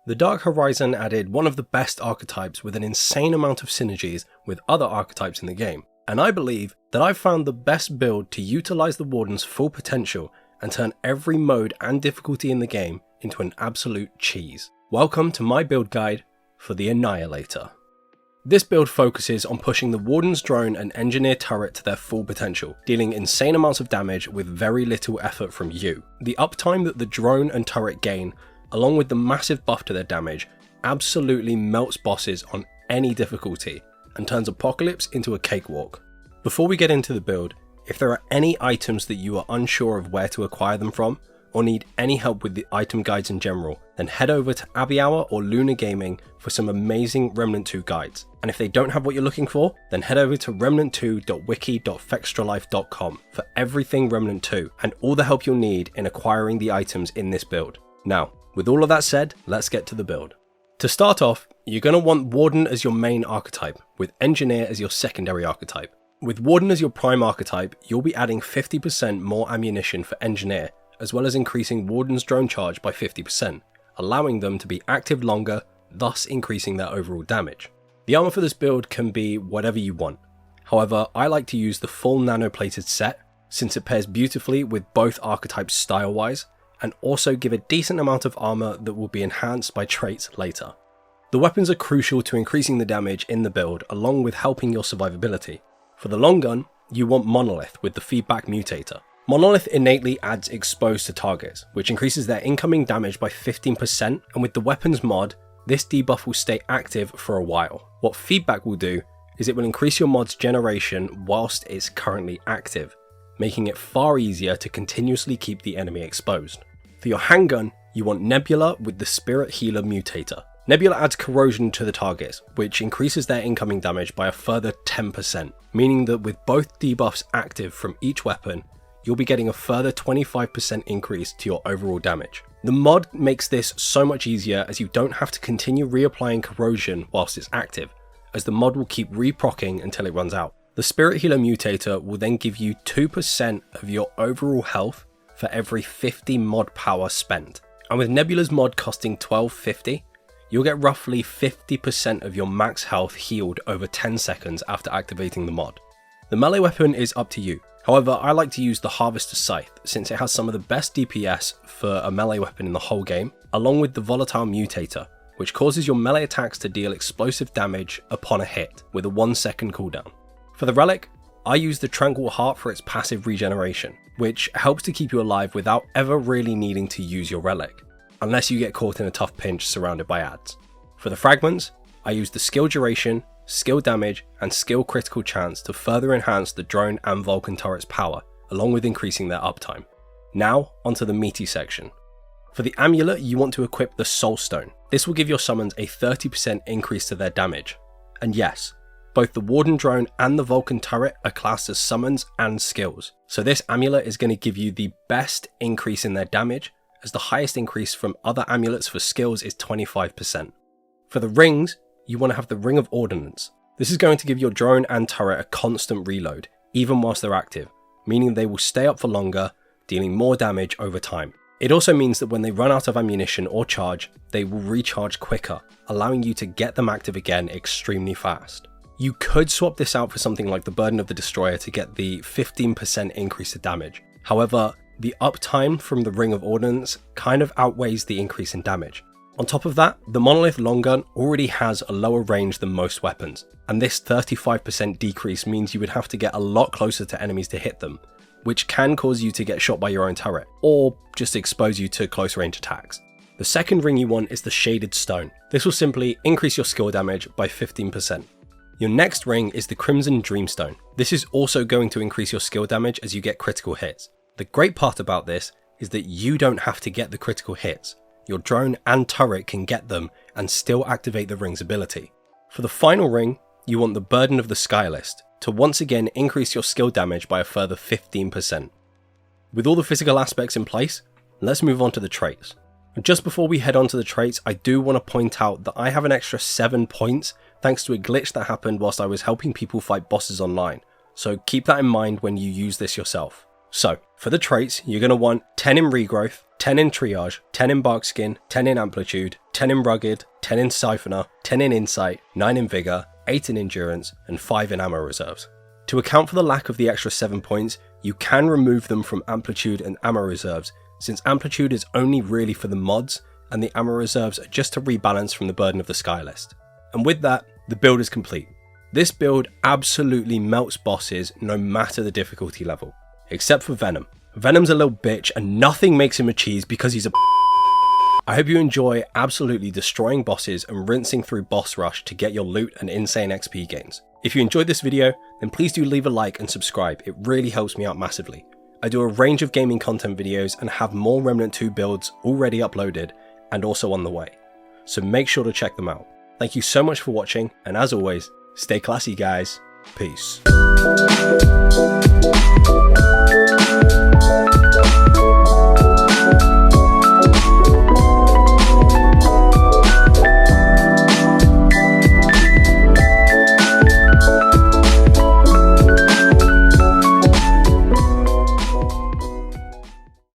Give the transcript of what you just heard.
The Dark Horizon added one of the best archetypes with an insane amount of synergies with other archetypes in the game, and I believe that I've found the best build to utilise the Warden's full potential and turn every mode and difficulty in the game into an absolute cheese. Welcome to my build guide for the Annihilator. This build focuses on pushing the Warden's drone and engineer turret to their full potential, dealing insane amounts of damage with very little effort from you. The uptime that the drone and turret gain, along with the massive buff to their damage, absolutely melts bosses on any difficulty and turns Apocalypse into a cakewalk. Before we get into the build, if there are any items that you are unsure of where to acquire them from, or need any help with the item guides in general, then head over to Abbey Hour or Luna Gaming for some amazing Remnant 2 guides. And if they don't have what you're looking for, then head over to remnant2.wiki.fextralife.com for everything Remnant 2 and all the help you'll need in acquiring the items in this build. Now, with all of that said, let's get to the build. To start off, you're going to want Warden as your main archetype, with Engineer as your secondary archetype. With Warden as your prime archetype, you'll be adding 50% more ammunition for Engineer, as well as increasing Warden's drone charge by 50%, allowing them to be active longer, thus increasing their overall damage. The armour for this build can be whatever you want. However, I like to use the full nano-plated set, since it pairs beautifully with both archetypes style-wise, and also give a decent amount of armour that will be enhanced by traits later. The weapons are crucial to increasing the damage in the build, along with helping your survivability. For the long gun, you want Monolith with the feedback mutator. Monolith innately adds exposed to targets, which increases their incoming damage by 15%, and with the weapons mod, this debuff will stay active for a while. What feedback will do is it will increase your mod's generation whilst it's currently active, making it far easier to continuously keep the enemy exposed. For your handgun, you want Nebula with the Spirit Healer mutator. Nebula adds corrosion to the targets, which increases their incoming damage by a further 10%, meaning that with both debuffs active from each weapon, you'll be getting a further 25% increase to your overall damage. The mod makes this so much easier as you don't have to continue reapplying corrosion whilst it's active, as the mod will keep reprocking until it runs out. The Spirit Healer mutator will then give you 2% of your overall health for every 50 mod power spent. And with Nebula's mod costing $12.50, you'll get roughly 50% of your max health healed over 10 seconds after activating the mod. The melee weapon is up to you. However, I like to use the Harvester's Scythe since it has some of the best DPS for a melee weapon in the whole game, along with the Volatile Mutator, which causes your melee attacks to deal explosive damage upon a hit with a 1-second cooldown. For the Relic, I use the Tranquil Heart for its passive regeneration, which helps to keep you alive without ever really needing to use your Relic, unless you get caught in a tough pinch surrounded by adds. For the Fragments, I use the skill duration, skill damage, and skill critical chance to further enhance the drone and Vulcan turret's power, along with increasing their uptime. Now, onto the meaty section. For the Amulet, you want to equip the Soul Stone. This will give your summons a 30% increase to their damage. And yes, both the Warden drone and the Vulcan turret are classed as summons and skills, so this amulet is going to give you the best increase in their damage, as the highest increase from other amulets for skills is 25%. For the rings, you want to have the Ring of Ordnance. This is going to give your drone and turret a constant reload, even whilst they're active, meaning they will stay up for longer, dealing more damage over time. It also means that when they run out of ammunition or charge, they will recharge quicker, allowing you to get them active again extremely fast. You could swap this out for something like the Burden of the Destroyer to get the 15% increase to damage. However, the uptime from the Ring of Ordnance kind of outweighs the increase in damage. On top of that, the Monolith long gun already has a lower range than most weapons, and this 35% decrease means you would have to get a lot closer to enemies to hit them, which can cause you to get shot by your own turret, or just expose you to close range attacks. The second ring you want is the Shaded Stone. This will simply increase your skill damage by 15%. Your next ring is the Crimson Dreamstone. This is also going to increase your skill damage as you get critical hits. The great part about this is that you don't have to get the critical hits. Your drone and turret can get them and still activate the ring's ability. For the final ring, you want the Burden of the Skylist to once again increase your skill damage by a further 15%. With all the physical aspects in place, let's move on to the traits. Just before we head on to the traits, I do want to point out that I have an extra 7 points thanks to a glitch that happened whilst I was helping people fight bosses online, so keep that in mind when you use this yourself. So, for the traits, you're going to want 10 in regrowth, 10 in Triage, 10 in Barkskin, 10 in Amplitude, 10 in Rugged, 10 in Siphoner, 10 in Insight, 9 in Vigor, 8 in Endurance, and 5 in Ammo Reserves. To account for the lack of the extra 7 points, you can remove them from Amplitude and Ammo Reserves, since Amplitude is only really for the mods, and the Ammo Reserves are just to rebalance from the Burden of the Sky list. And with that, the build is complete. This build absolutely melts bosses no matter the difficulty level, except for Venom. Venom's a little bitch and nothing makes him a cheese because he's a I hope you enjoy absolutely destroying bosses and rinsing through boss rush to get your loot and insane XP gains. If you enjoyed this video, then please do leave a like and subscribe, it really helps me out massively. I do a range of gaming content videos and have more Remnant 2 builds already uploaded and also on the way, so make sure to check them out. Thank you so much for watching, and as always, stay classy guys, peace.